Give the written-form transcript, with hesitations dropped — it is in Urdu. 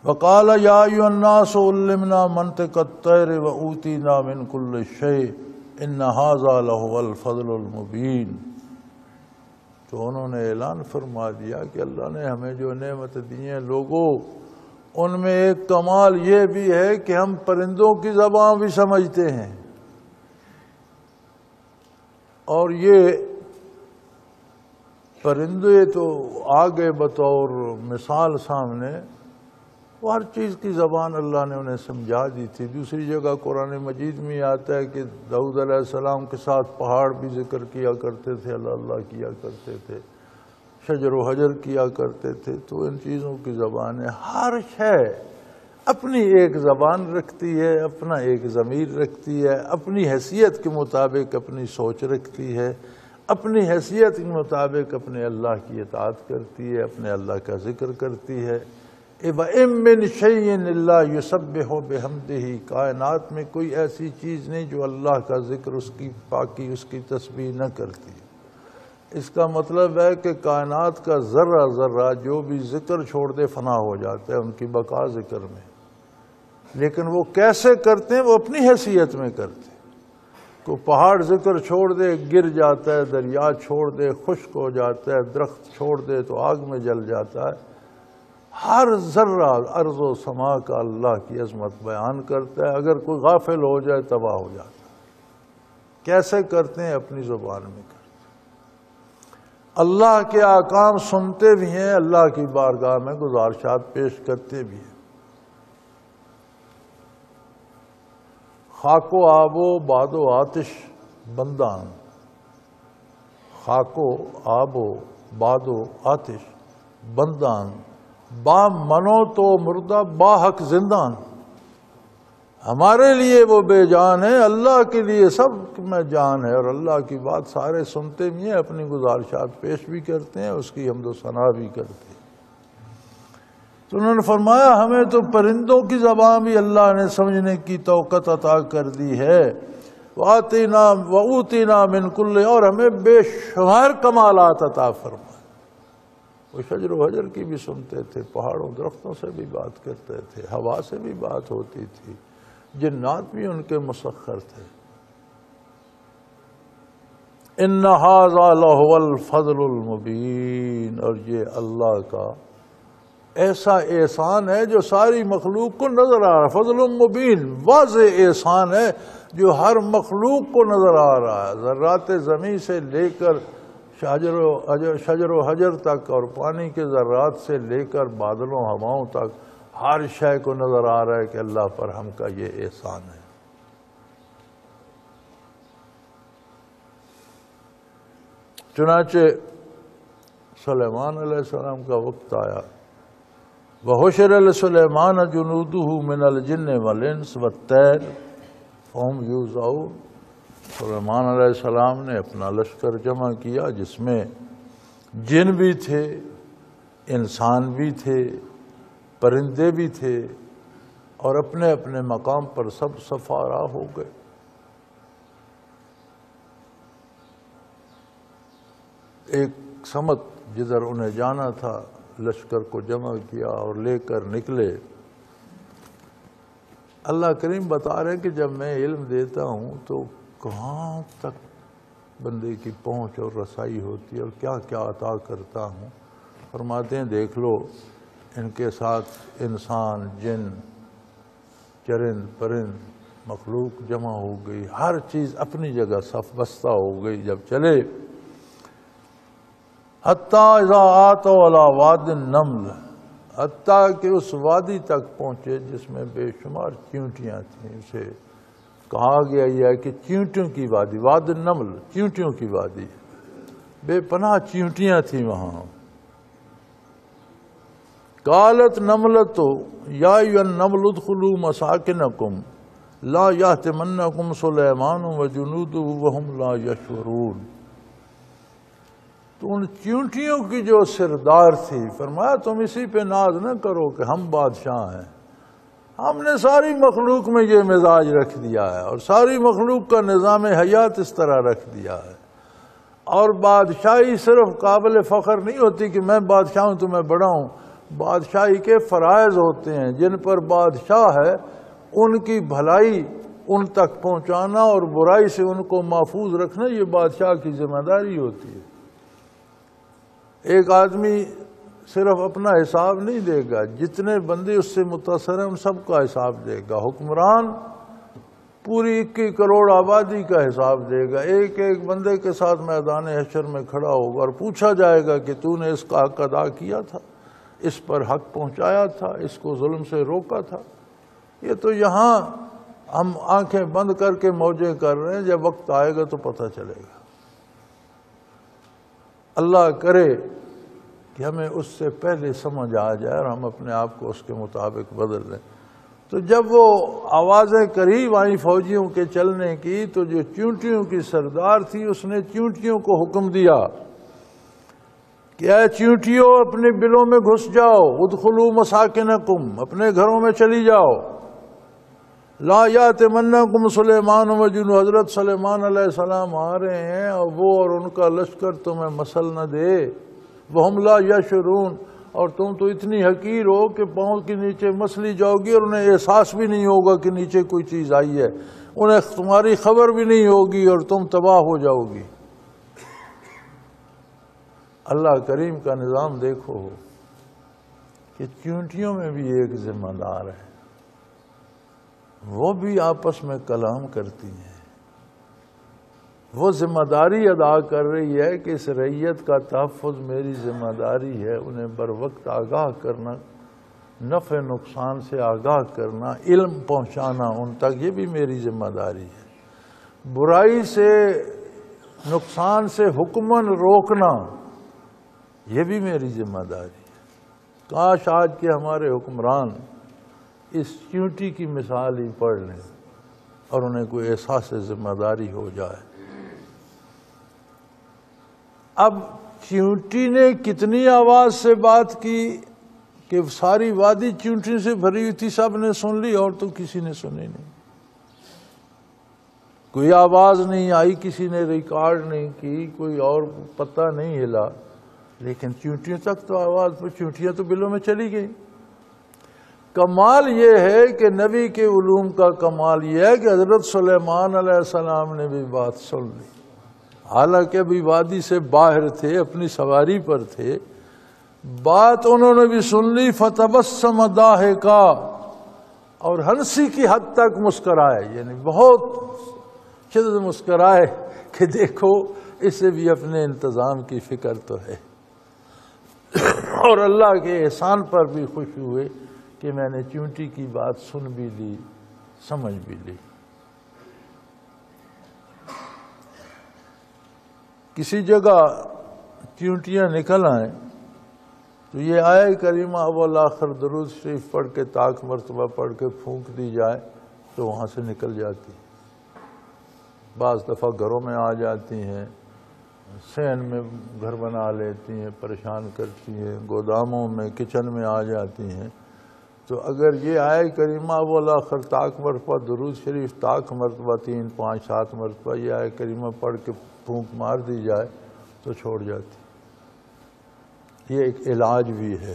وقال یا ایھا الناس علمنا منطق الطیر واوتینا من کل شیء ان ھذا لہو الفضل المبین۔ تو انہوں نے اعلان فرما دیا کہ اللہ نے ہمیں جو نعمت دی ہیں لوگوں، ان میں ایک کمال یہ بھی ہے کہ ہم پرندوں کی زبان بھی سمجھتے ہیں، اور یہ پرندے تو آگے بطور مثال سامنے، وہ ہر چیز کی زبان اللہ نے انہیں سمجھا دی تھی۔ دوسری جگہ قرآن مجید میں آتا ہے کہ داؤد علیہ السلام کے ساتھ پہاڑ بھی ذکر کیا کرتے تھے، اللہ اللہ کیا کرتے تھے، شجر و حجر کیا کرتے تھے۔ تو ان چیزوں کی زبانیں، ہر شے اپنی ایک زبان رکھتی ہے، اپنا ایک ضمیر رکھتی ہے، اپنی حیثیت کے مطابق اپنی سوچ رکھتی ہے، اپنی حیثیت کے مطابق اپنے اللہ کی اطاعت کرتی ہے، اپنے اللہ کا ذکر کرتی ہے۔ وَإِن مِّن شَيْءٍ إِلَّا يُسَبِّحُ بِحَمْدِهِ، کائنات میں کوئی ایسی چیز نہیں جو اللہ کا ذکر، اس کی پاکی، اس کی تسبیح نہ کرتی۔ اس کا مطلب ہے کہ کائنات کا ذرہ ذرہ جو بھی ذکر چھوڑ دے فنا ہو جاتا ہے، ان کی بقا ذکر میں۔ لیکن وہ کیسے کرتے ہیں؟ وہ اپنی حیثیت میں کرتے ہیں۔ کو پہاڑ ذکر چھوڑ دے گر جاتا ہے، دریا چھوڑ دے خشک ہو جاتا ہے، درخت چھوڑ دے تو آگ میں جل جاتا ہے۔ ہر ذرہ ارض و سما کا اللہ کی عظمت بیان کرتا ہے، اگر کوئی غافل ہو جائے تباہ ہو جاتا ہے۔ کیسے کرتے ہیں؟ اپنی زبان میں کرتے ہیں۔ اللہ کے احکام سنتے بھی ہیں، اللہ کی بارگاہ میں گزارشات پیش کرتے بھی ہیں۔ خاک و آب و باد و آتش بندان، خاک و آب و باد و آتش بندان، با منو تو مردہ با حق زندان۔ ہمارے لیے وہ بے جان ہے، اللہ کے لیے سب میں جان ہے، اور اللہ کی بات سارے سنتے بھی ہیں، اپنی گزارشات پیش بھی کرتے ہیں، اس کی حمد و ثنا بھی کرتے ہیں۔ تو انہوں نے فرمایا ہمیں تو پرندوں کی زبان بھی اللہ نے سمجھنے کی توقت عطا کر دی ہے، وَآتِينَا وَأُوتِينَا مِن كُلِّ، اور ہمیں بے شمار کمالات عطا فرمائے۔ وہ شجر و حجر کی بھی سنتے تھے، پہاڑوں درختوں سے بھی بات کرتے تھے، ہوا سے بھی بات ہوتی تھی، جنات بھی ان کے مسخر تھے۔ إِنَّ هَذَا لَهُوَ الْفَضْلُ الْمُبِينُ، اور یہ اللہ کا ایسا احسان ہے جو ساری مخلوق کو نظر آ رہا ہے۔ فضل مبین، واضح احسان ہے جو ہر مخلوق کو نظر آ رہا ہے، ذرات زمین سے لے کر شجر و حجر تک، اور پانی کے ذرات سے لے کر بادلوں ہواؤں تک، ہر شے کو نظر آ رہا ہے کہ اللہ پر ہم کا یہ احسان ہے۔ چنانچہ سلیمان علیہ السلام کا وقت آیا، وَحُشِرَ لِسُلَيْمَانَ جُنُودُهُ مِنَ الْجِنِّ وَالْإِنسِ وَالطَّيْرِ فَهُمْ يُوزَعُونَ۔ سلیمان علیہ السلام نے اپنا لشکر جمع کیا، جس میں جن بھی تھے، انسان بھی تھے، پرندے بھی تھے، اور اپنے اپنے مقام پر سب سفارا ہو گئے۔ ایک سمت جدھر انہیں جانا تھا، لشکر کو جمع کیا اور لے کر نکلے۔ اللہ کریم بتا رہے کہ جب میں علم دیتا ہوں تو کہاں تک بندے کی پہنچ اور رسائی ہوتی ہے اور کیا کیا عطا کرتا ہوں۔ فرماتے ہیں دیکھ لو، ان کے ساتھ انسان، جن، چرند پرند، مخلوق جمع ہو گئی، ہر چیز اپنی جگہ صف بستہ ہو گئی۔ جب چلے حتیٰ اذا آتوا علی واد النمل، حتیٰ کہ اس وادی تک پہنچے جس میں بے شمار چیونٹیاں تھیں۔ اسے کہا گیا یہ ہے کہ چیونٹیوں کی وادی، واد النمل، چیونٹیوں کی وادی، بے پناہ چیونٹیاں تھیں وہاں۔ قالت نملۃ یا ایھا النمل ادخلوا مساکنکم لا یحطمنکم سلیمان وجنودہ وہم لا یشعرون۔ تو ان چیونٹیوں کی جو سردار تھی، فرمایا تم اسی پہ ناز نہ کرو کہ ہم بادشاہ ہیں، ہم نے ساری مخلوق میں یہ مزاج رکھ دیا ہے، اور ساری مخلوق کا نظام حیات اس طرح رکھ دیا ہے۔ اور بادشاہی صرف قابل فخر نہیں ہوتی کہ میں بادشاہ ہوں تو میں بڑا ہوں، بادشاہی کے فرائض ہوتے ہیں، جن پر بادشاہ ہے ان کی بھلائی ان تک پہنچانا اور برائی سے ان کو محفوظ رکھنا، یہ بادشاہ کی ذمہ داری ہوتی ہے۔ ایک آدمی صرف اپنا حساب نہیں دے گا، جتنے بندے اس سے متاثر ہیں ان سب کا حساب دے گا۔ حکمران پوری 21 کروڑ آبادی کا حساب دے گا، ایک ایک بندے کے ساتھ میدان حشر میں کھڑا ہوگا اور پوچھا جائے گا کہ تو نے اس کا حق ادا کیا تھا، اس پر حق پہنچایا تھا، اس کو ظلم سے روکا تھا۔ یہ تو یہاں ہم آنکھیں بند کر کے موجیں کر رہے ہیں، جب وقت آئے گا تو پتہ چلے گا۔ اللہ کرے کہ ہمیں اس سے پہلے سمجھ آ جائے اور ہم اپنے آپ کو اس کے مطابق بدل لیں۔ تو جب وہ آوازیں قریب آئیں فوجیوں کے چلنے کی، تو جو چونٹیوں کی سردار تھی اس نے چونٹیوں کو حکم دیا کہ اے چونٹیوں اپنے بلوں میں گھس جاؤ، ادخلوا مساکنکم، اپنے گھروں میں چلی جاؤ، لا یاتمنکم سلیمان وجنود، حضرت سلیمان علیہ السلام آ رہے ہیں اور وہ اور ان کا لشکر تمہیں مسل نہ دے، وہم لا یشعرون، اور تم تو اتنی حقیر ہو کہ پاؤں کے نیچے مسلی جاؤ گی اور انہیں احساس بھی نہیں ہوگا کہ نیچے کوئی چیز آئی ہے، انہیں تمہاری خبر بھی نہیں ہوگی اور تم تباہ ہو جاؤ گی۔ اللہ کریم کا نظام دیکھو کہ چونٹیوں میں بھی ایک ذمہ دار ہے، وہ بھی آپس میں کلام کرتی ہیں، وہ ذمہ داری ادا کر رہی ہے کہ اس رعیت کا تحفظ میری ذمہ داری ہے، انہیں بر وقت آگاہ کرنا، نفع نقصان سے آگاہ کرنا، علم پہنچانا ان تک، یہ بھی میری ذمہ داری ہے۔ برائی سے، نقصان سے حکمن روکنا، یہ بھی میری ذمہ داری ہے۔ کاش آج کے ہمارے حکمران اس چونٹی کی مثال ہی پڑھ لیں اور انہیں کوئی احساس ذمہ داری ہو جائے۔ اب چونٹی نے کتنی آواز سے بات کی کہ ساری وادی چونٹی سے بھری ہوئی تھی، سب نے سن لی اور تو کسی نے سنی نہیں، کوئی آواز نہیں آئی، کسی نے ریکارڈ نہیں کی، کوئی اور پتہ نہیں ہلا، لیکن چونٹیوں تک تو آواز، چونٹیاں تو بلوں میں چلی گئی۔ کمال یہ ہے کہ نبی کے علوم کا کمال یہ ہے کہ حضرت سلیمان علیہ السلام نے بھی بات سن لی، حالانکہ ابھی وادی سے باہر تھے، اپنی سواری پر تھے، بات انہوں نے بھی سن لی۔ فتبسم ضاحکا، اور ہنسی کی حد تک مسکرائے، یعنی بہت شدید مسکرائے کہ دیکھو اسے بھی اپنے انتظام کی فکر تو ہے، اور اللہ کے احسان پر بھی خوش ہوئے کہ میں نے چونٹی کی بات سن بھی لی، سمجھ بھی لی۔ کسی جگہ چونٹیاں نکل آئیں تو یہ آیہ کریمہ اول آخر درود شریف پڑھ کے طاق مرتبہ پڑھ کے پھونک دی جائے تو وہاں سے نکل جاتی، بعض دفعہ گھروں میں آ جاتی ہیں، صحن میں گھر بنا لیتی ہیں، پریشان کرتی ہیں، گوداموں میں، کچن میں آ جاتی ہیں۔ تو اگر یہ آیہ کریمہ اول آخر طاق مرتبہ درود شریف طاق مرتبہ 3 5 7 مرتبہ یہ آیہ کریمہ پڑھ کے پھونک مار دی جائے تو چھوڑ جاتی۔ یہ ایک علاج بھی ہے۔